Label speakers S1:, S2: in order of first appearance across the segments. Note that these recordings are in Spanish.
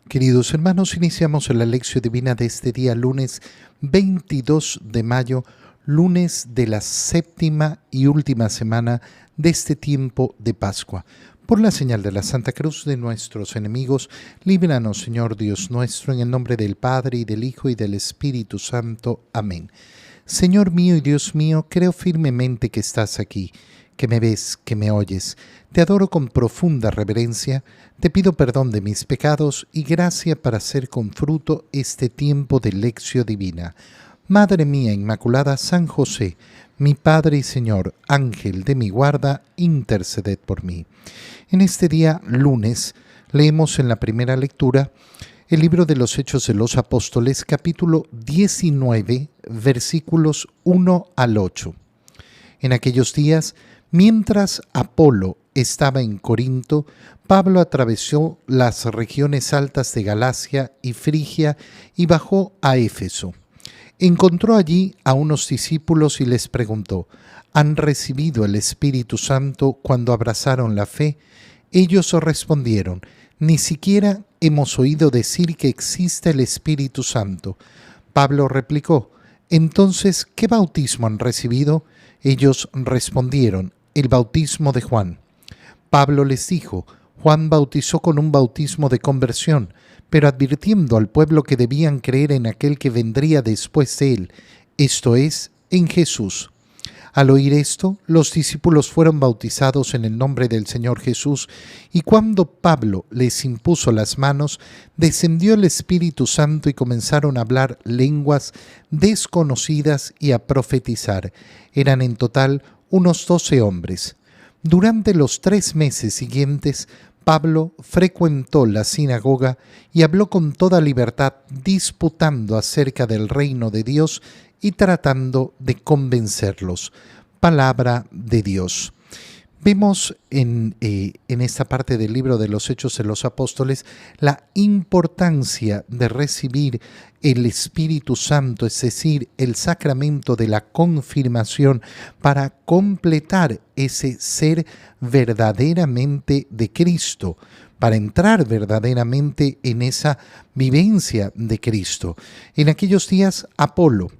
S1: Queridos hermanos, iniciamos la lección divina de este día, lunes 22 de mayo, lunes de la séptima y última semana de este tiempo de Pascua. Por la señal de la Santa Cruz de nuestros enemigos, líbranos, Señor Dios nuestro, en el nombre del Padre, y del Hijo, y del Espíritu Santo. Amén. Señor mío y Dios mío, creo firmemente que estás aquí, que me ves, que me oyes. Te adoro con profunda reverencia, te pido perdón de mis pecados y gracia para hacer con fruto este tiempo de lección divina. Madre mía Inmaculada, San José, mi Padre y Señor, Ángel de mi guarda, interceded por mí. En este día, lunes, leemos en la primera lectura el libro de los Hechos de los Apóstoles, capítulo 19, versículos 1 al 8. En aquellos días, mientras Apolo estaba en Corinto, Pablo atravesó las regiones altas de Galacia y Frigia y bajó a Éfeso. Encontró allí a unos discípulos y les preguntó: ¿han recibido el Espíritu Santo cuando abrazaron la fe? Ellos respondieron: ni siquiera hemos oído decir que existe el Espíritu Santo. Pablo replicó: entonces, ¿qué bautismo han recibido? Ellos respondieron: el bautismo de Juan. Pablo les dijo: Juan bautizó con un bautismo de conversión, pero advirtiendo al pueblo que debían creer en aquel que vendría después de él, esto es, en Jesús. Al oír esto, los discípulos fueron bautizados en el nombre del Señor Jesús, y cuando Pablo les impuso las manos, descendió el Espíritu Santo y comenzaron a hablar lenguas desconocidas y a profetizar. Eran en total unos 12 hombres. Durante los 3 meses siguientes, Pablo frecuentó la sinagoga y habló con toda libertad, disputando acerca del reino de Dios y tratando de convencerlos. Palabra de Dios. Vemos en esta parte del libro de los Hechos de los Apóstoles la importancia de recibir el Espíritu Santo, es decir, el sacramento de la confirmación, para completar ese ser verdaderamente de Cristo, para entrar verdaderamente en esa vivencia de Cristo. En aquellos días, Apolo,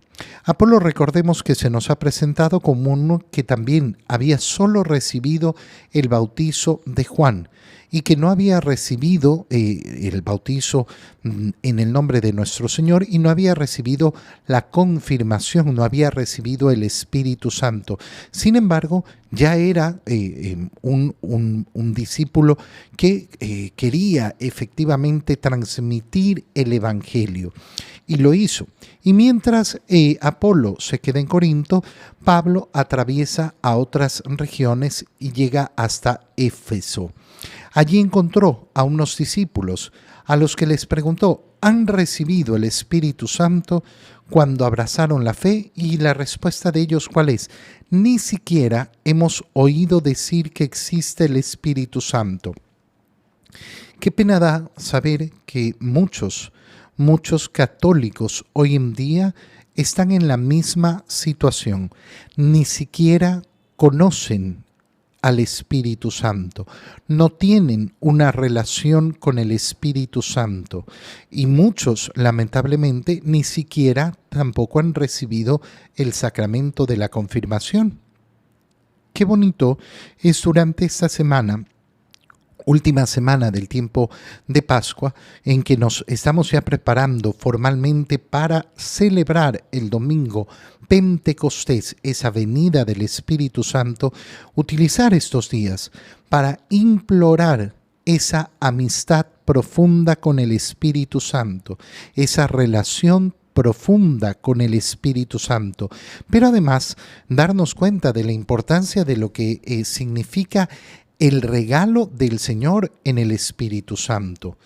S1: recordemos que se nos ha presentado como uno que también había solo recibido el bautizo de Juan y que no había recibido el bautizo en el nombre de nuestro Señor y no había recibido la confirmación, no había recibido el Espíritu Santo. Sin embargo, ya era un discípulo que quería efectivamente transmitir el Evangelio. Y lo hizo. Y mientras Apolo se queda en Corinto, Pablo atraviesa a otras regiones y llega hasta Éfeso. Allí encontró a unos discípulos a los que les preguntó: ¿han recibido el Espíritu Santo cuando abrazaron la fe? Y la respuesta de ellos, ¿cuál es? Ni siquiera hemos oído decir que existe el Espíritu Santo. Qué pena da saber que muchos católicos hoy en día están en la misma situación. Ni siquiera conocen al Espíritu Santo, no tienen una relación con el Espíritu Santo y muchos, lamentablemente, ni siquiera tampoco han recibido el sacramento de la confirmación. Qué bonito es durante esta semana, última semana del tiempo de Pascua, en que nos estamos ya preparando formalmente para celebrar el domingo Pentecostés, esa venida del Espíritu Santo, utilizar estos días para implorar esa amistad profunda con el Espíritu Santo, esa relación profunda con el Espíritu Santo, pero además darnos cuenta de la importancia de lo que significa el regalo del Señor en el Espíritu Santo.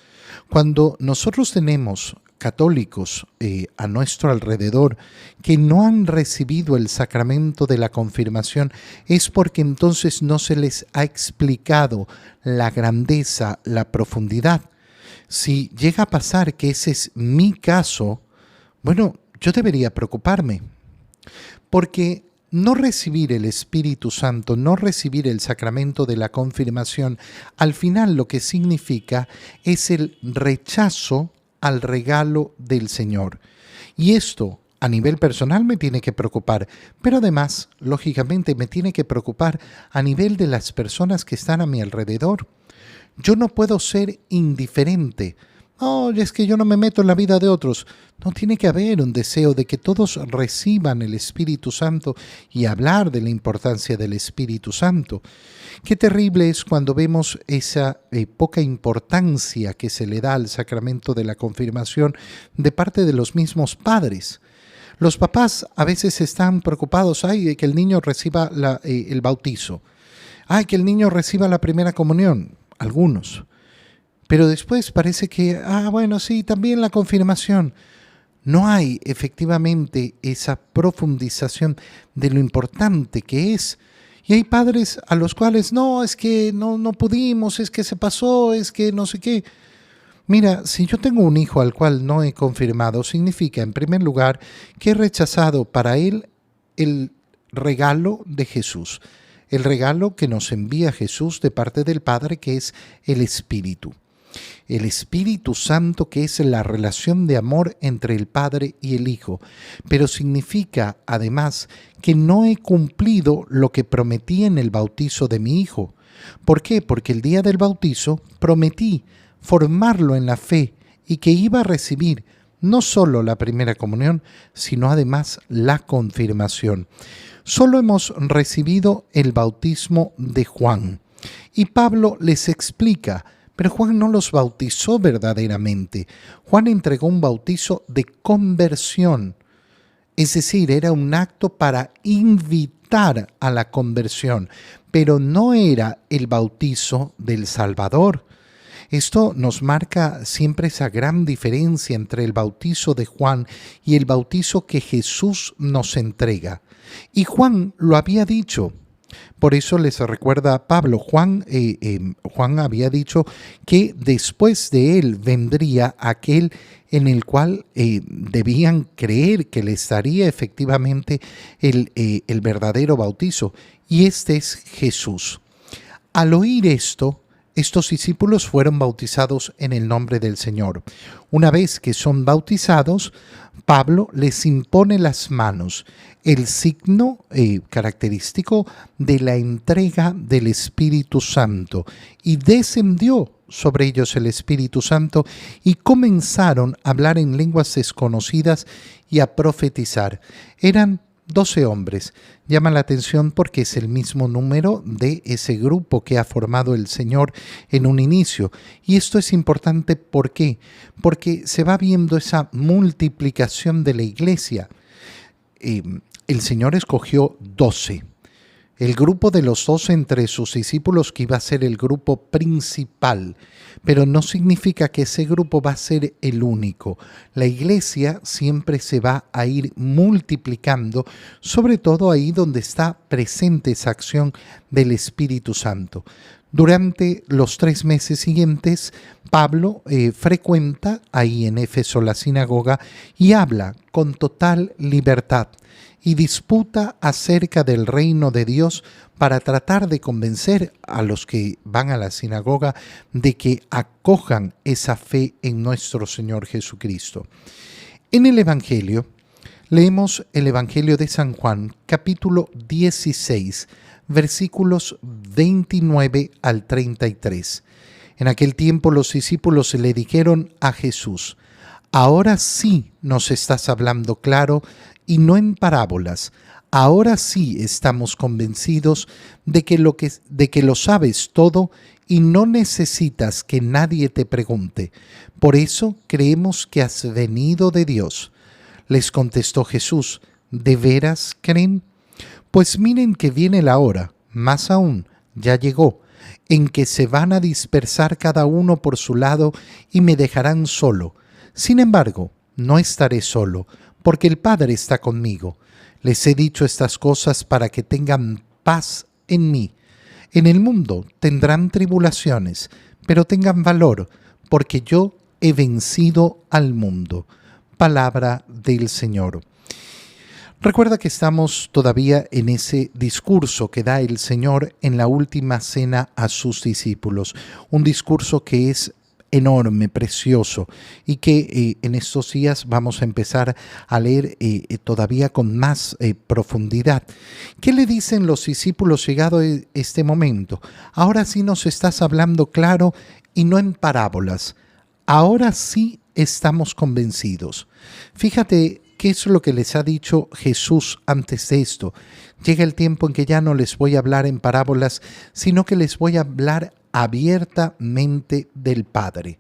S1: Cuando nosotros tenemos católicos a nuestro alrededor que no han recibido el sacramento de la confirmación, es porque entonces no se les ha explicado la grandeza, la profundidad. Si llega a pasar que ese es mi caso, bueno, yo debería preocuparme, porque no recibir el Espíritu Santo, no recibir el sacramento de la confirmación, al final lo que significa es el rechazo al regalo del Señor. Y esto a nivel personal me tiene que preocupar, pero además, lógicamente, me tiene que preocupar a nivel de las personas que están a mi alrededor. Yo no puedo ser indiferente. No, es que yo no me meto en la vida de otros. No, tiene que haber un deseo de que todos reciban el Espíritu Santo y hablar de la importancia del Espíritu Santo. Qué terrible es cuando vemos esa poca importancia que se le da al sacramento de la confirmación de parte de los mismos padres. Los papás a veces están preocupados, de que el niño reciba el bautizo. Que el niño reciba la primera comunión. Algunos. Pero después parece que, bueno, sí, también la confirmación. No hay efectivamente esa profundización de lo importante que es. Y hay padres a los cuales, no, es que no pudimos, es que se pasó, es que no sé qué. Mira, si yo tengo un hijo al cual no he confirmado, significa, en primer lugar, que he rechazado para él el regalo de Jesús. El regalo que nos envía Jesús de parte del Padre, que es el Espíritu. El Espíritu Santo, que es la relación de amor entre el Padre y el Hijo. Pero significa, además, que no he cumplido lo que prometí en el bautizo de mi hijo. ¿Por qué? Porque el día del bautizo prometí formarlo en la fe y que iba a recibir no solo la primera comunión, sino además la confirmación. Solo hemos recibido el bautismo de Juan. Y Pablo les explica, pero Juan no los bautizó verdaderamente. Juan entregó un bautizo de conversión. Es decir, era un acto para invitar a la conversión, pero no era el bautizo del Salvador. Esto nos marca siempre esa gran diferencia entre el bautizo de Juan y el bautizo que Jesús nos entrega. Y Juan lo había dicho. Por eso les recuerda a Pablo, Juan había dicho que después de él vendría aquel en el cual debían creer que les daría efectivamente el verdadero bautizo. Y este es Jesús. Al oír esto, estos discípulos fueron bautizados en el nombre del Señor. Una vez que son bautizados, Pablo les impone las manos, el signo característico de la entrega del Espíritu Santo, y descendió sobre ellos el Espíritu Santo y comenzaron a hablar en lenguas desconocidas y a profetizar. Eran 12 hombres. Llama la atención porque es el mismo número de ese grupo que ha formado el Señor en un inicio. Y esto es importante, ¿por qué? Porque se va viendo esa multiplicación de la iglesia. El Señor escogió 12. El grupo de los 12 entre sus discípulos que iba a ser el grupo principal, pero no significa que ese grupo va a ser el único. La iglesia siempre se va a ir multiplicando, sobre todo ahí donde está presente esa acción del Espíritu Santo. Durante los 3 meses siguientes, Pablo frecuenta ahí en Éfeso la sinagoga y habla con total libertad y disputa acerca del reino de Dios para tratar de convencer a los que van a la sinagoga de que acojan esa fe en nuestro Señor Jesucristo. En el Evangelio, leemos el Evangelio de San Juan, capítulo 16, versículos 29 al 33. En aquel tiempo los discípulos le dijeron a Jesús: ahora sí nos estás hablando claro y no en parábolas. Ahora sí estamos convencidos de que lo sabes todo y no necesitas que nadie te pregunte. Por eso creemos que has venido de Dios. Les contestó Jesús: ¿de veras creen? Pues miren que viene la hora, más aún, ya llegó, en que se van a dispersar cada uno por su lado y me dejarán solo. Sin embargo, no estaré solo, porque el Padre está conmigo. Les he dicho estas cosas para que tengan paz en mí. En el mundo tendrán tribulaciones, pero tengan valor, porque yo he vencido al mundo. Palabra del Señor. Recuerda que estamos todavía en ese discurso que da el Señor en la última cena a sus discípulos, un discurso que es enorme, precioso, y que en estos días vamos a empezar a leer todavía con más profundidad. ¿Qué le dicen los discípulos llegado este momento? Ahora sí nos estás hablando claro y no en parábolas. Ahora sí estamos convencidos. Fíjate qué es lo que les ha dicho Jesús antes de esto. Llega el tiempo en que ya no les voy a hablar en parábolas, sino que les voy a hablar abiertamente del Padre.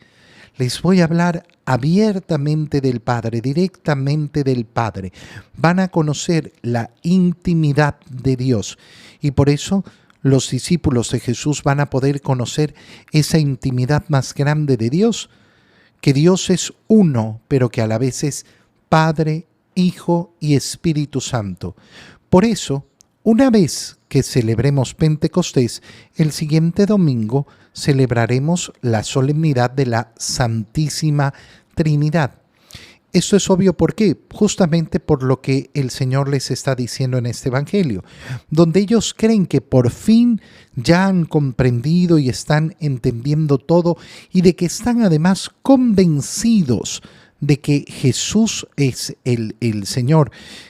S1: Les voy a hablar abiertamente del Padre, directamente del Padre. Van a conocer la intimidad de Dios y por eso los discípulos de Jesús van a poder conocer esa intimidad más grande de Dios, que Dios es uno, pero que a la vez es Padre, Hijo y Espíritu Santo. Por eso, una vez que celebremos Pentecostés, el siguiente domingo celebraremos la solemnidad de la Santísima Trinidad. Esto es obvio, ¿por qué? Justamente por lo que el Señor les está diciendo en este Evangelio, donde ellos creen que por fin ya han comprendido y están entendiendo todo y de que están además convencidos de que Jesús es el Señor,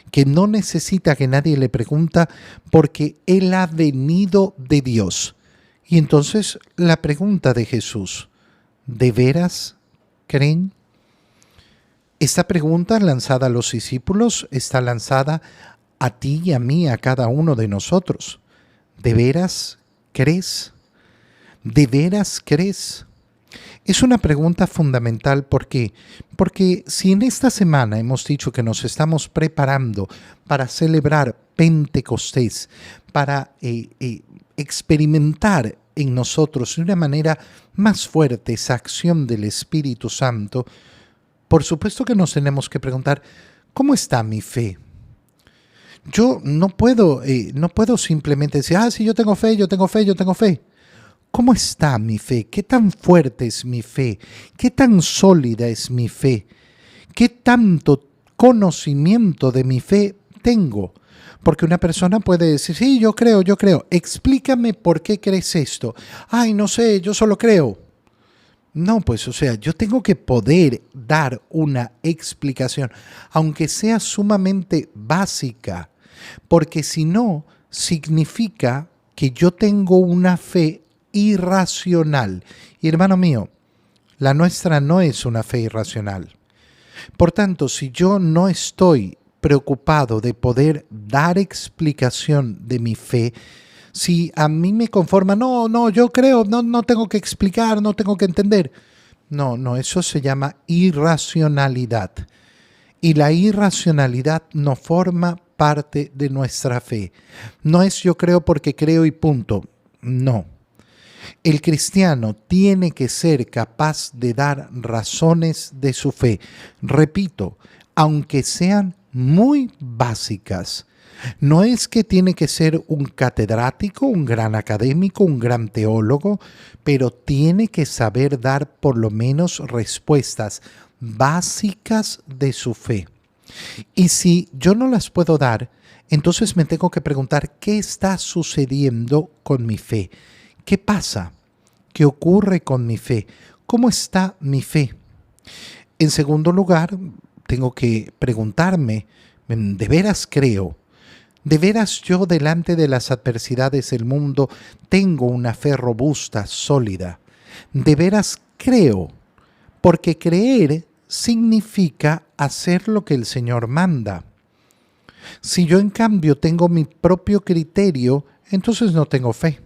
S1: que no necesita que nadie le pregunte porque Él ha venido de Dios. Y entonces la pregunta de Jesús, ¿de veras creen? Esta pregunta lanzada a los discípulos está lanzada a ti y a mí, a cada uno de nosotros. ¿De veras crees? ¿De veras crees? Es una pregunta fundamental. ¿Por qué? Porque si en esta semana hemos dicho que nos estamos preparando para celebrar Pentecostés, para experimentar en nosotros de una manera más fuerte esa acción del Espíritu Santo, por supuesto que nos tenemos que preguntar, ¿cómo está mi fe? Yo no puedo simplemente decir, sí, yo tengo fe, yo tengo fe, yo tengo fe. ¿Cómo está mi fe? ¿Qué tan fuerte es mi fe? ¿Qué tan sólida es mi fe? ¿Qué tanto conocimiento de mi fe tengo? Porque una persona puede decir, sí, yo creo. Explícame por qué crees esto. Ay, no sé, yo solo creo. No, pues, yo tengo que poder dar una explicación, aunque sea sumamente básica, porque si no, significa que yo tengo una fe irracional. Y hermano mío, la nuestra no es una fe irracional. Por tanto, si yo no estoy preocupado de poder dar explicación de mi fe, si a mí me conforma, no, yo creo, no tengo que explicar, no tengo que entender. No, eso se llama irracionalidad. Y la irracionalidad no forma parte de nuestra fe. No es yo creo porque creo y punto. No. El cristiano tiene que ser capaz de dar razones de su fe. Repito, aunque sean muy básicas. No es que tiene que ser un catedrático, un gran académico, un gran teólogo, pero tiene que saber dar por lo menos respuestas básicas de su fe. Y si yo no las puedo dar, entonces me tengo que preguntar qué está sucediendo con mi fe. ¿Qué pasa? ¿Qué ocurre con mi fe? ¿Cómo está mi fe? En segundo lugar, tengo que preguntarme, ¿de veras creo? ¿De veras yo delante de las adversidades del mundo tengo una fe robusta, sólida? ¿De veras creo? Porque creer significa hacer lo que el Señor manda. Si yo en cambio tengo mi propio criterio, entonces no tengo fe.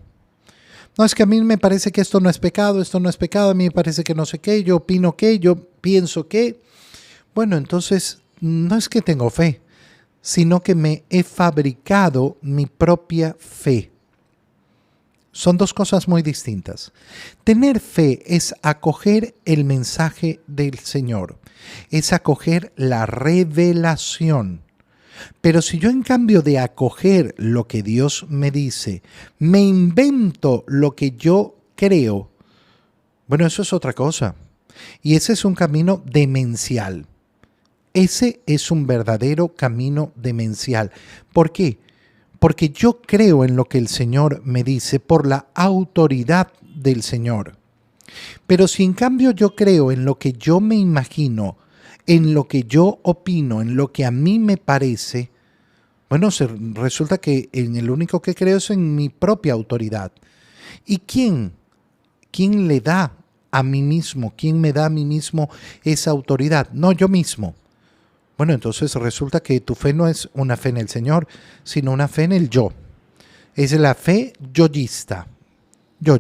S1: No, es que a mí me parece que esto no es pecado, a mí me parece que no sé qué, yo opino que, yo pienso que. Bueno, entonces no es que tengo fe, sino que me he fabricado mi propia fe. Son dos cosas muy distintas. Tener fe es acoger el mensaje del Señor, es acoger la revelación. Pero si yo en cambio de acoger lo que Dios me dice, me invento lo que yo creo, bueno, eso es otra cosa. Y ese es un camino demencial. Ese es un verdadero camino demencial. ¿Por qué? Porque yo creo en lo que el Señor me dice por la autoridad del Señor. Pero si en cambio yo creo en lo que yo me imagino, en lo que yo opino, en lo que a mí me parece, bueno, resulta que en el único que creo es en mi propia autoridad. ¿Y quién? ¿Quién le da a mí mismo? ¿Quién me da a mí mismo esa autoridad? No, yo mismo. Bueno, entonces resulta que tu fe no es una fe en el Señor, sino una fe en el yo. Es la fe yoísta. Yo.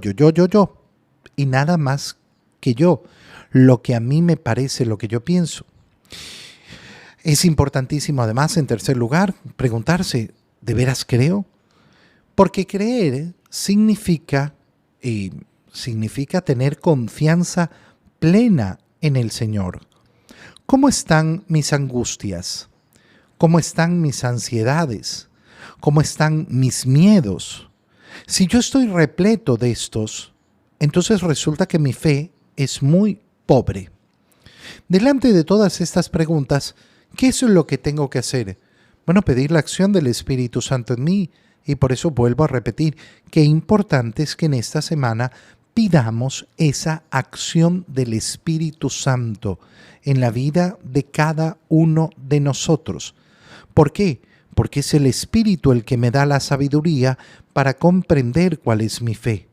S1: Y nada más que yo. Lo que a mí me parece, lo que yo pienso. Es importantísimo además, en tercer lugar, preguntarse, ¿de veras creo? Porque creer significa tener confianza plena en el Señor. ¿Cómo están mis angustias? ¿Cómo están mis ansiedades? ¿Cómo están mis miedos? Si yo estoy repleto de estos, entonces resulta que mi fe es muy pobre. Delante de todas estas preguntas, ¿qué es lo que tengo que hacer? Bueno, pedir la acción del Espíritu Santo en mí. Y por eso vuelvo a repetir, qué importante es que en esta semana pidamos esa acción del Espíritu Santo en la vida de cada uno de nosotros. ¿Por qué? Porque es el Espíritu el que me da la sabiduría para comprender cuál es mi fe.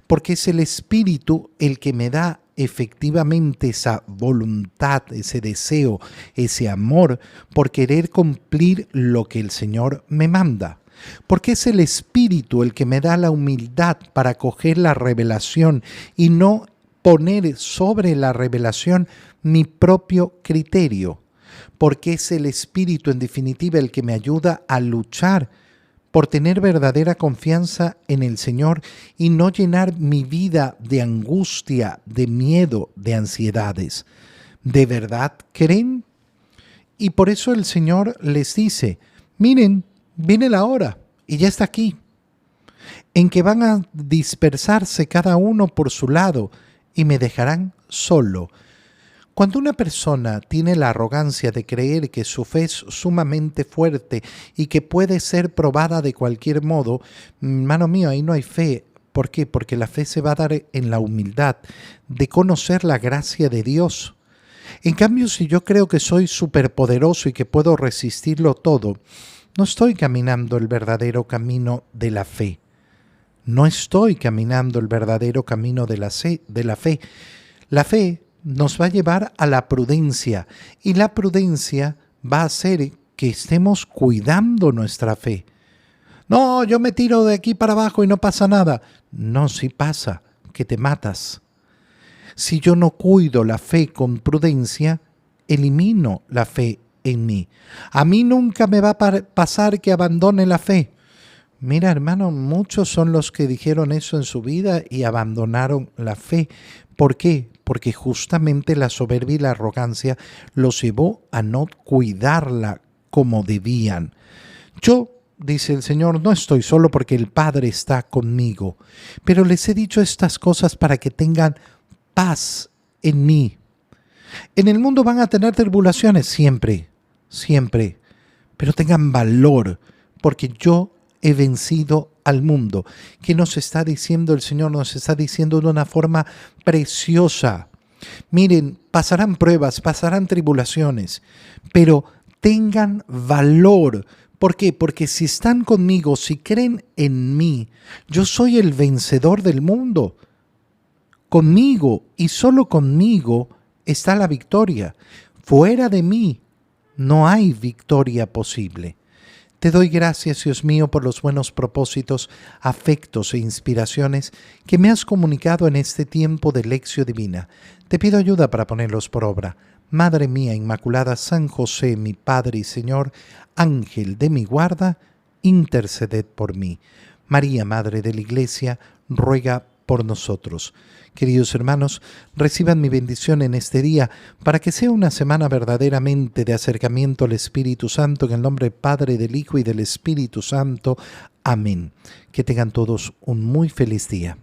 S1: Porque es el Espíritu el que me da efectivamente esa voluntad, ese deseo, ese amor por querer cumplir lo que el Señor me manda. Porque es el Espíritu el que me da la humildad para coger la revelación y no poner sobre la revelación mi propio criterio. Porque es el Espíritu, en definitiva, el que me ayuda a luchar por tener verdadera confianza en el Señor y no llenar mi vida de angustia, de miedo, de ansiedades. ¿De verdad creen? Y por eso el Señor les dice, miren, viene la hora y ya está aquí, en que van a dispersarse cada uno por su lado y me dejarán solo. Cuando una persona tiene la arrogancia de creer que su fe es sumamente fuerte y que puede ser probada de cualquier modo, hermano mío, ahí no hay fe. ¿Por qué? Porque la fe se va a dar en la humildad de conocer la gracia de Dios. En cambio, si yo creo que soy superpoderoso y que puedo resistirlo todo, no estoy caminando el verdadero camino de la fe. No estoy caminando el verdadero camino de la fe. La fe nos va a llevar a la prudencia y la prudencia va a hacer que estemos cuidando nuestra fe. No, yo me tiro de aquí para abajo y no pasa nada. No, sí pasa, que te matas. Si yo no cuido la fe con prudencia, elimino la fe en mí. A mí nunca me va a pasar que abandone la fe. Mira, hermano, muchos son los que dijeron eso en su vida y abandonaron la fe. ¿Por qué? Porque justamente la soberbia y la arrogancia los llevó a no cuidarla como debían. Yo, dice el Señor, no estoy solo porque el Padre está conmigo, pero les he dicho estas cosas para que tengan paz en mí. En el mundo van a tener tribulaciones siempre, pero tengan valor, porque yo he vencido al mundo. ¿Qué nos está diciendo el Señor? Nos está diciendo de una forma preciosa. Miren, pasarán pruebas, pasarán tribulaciones, pero tengan valor. ¿Por qué? Porque si están conmigo, si creen en mí, yo soy el vencedor del mundo. Conmigo y solo conmigo está la victoria. Fuera de mí no hay victoria posible. Te doy gracias, Dios mío, por los buenos propósitos, afectos e inspiraciones que me has comunicado en este tiempo de lección divina. Te pido ayuda para ponerlos por obra. Madre mía Inmaculada, San José, mi Padre y Señor, Ángel de mi guarda, interceded por mí. María, Madre de la Iglesia, ruega por nosotros. Queridos hermanos, reciban mi bendición en este día para que sea una semana verdaderamente de acercamiento al Espíritu Santo, en el nombre del Padre, del Hijo y del Espíritu Santo. Amén. Que tengan todos un muy feliz día.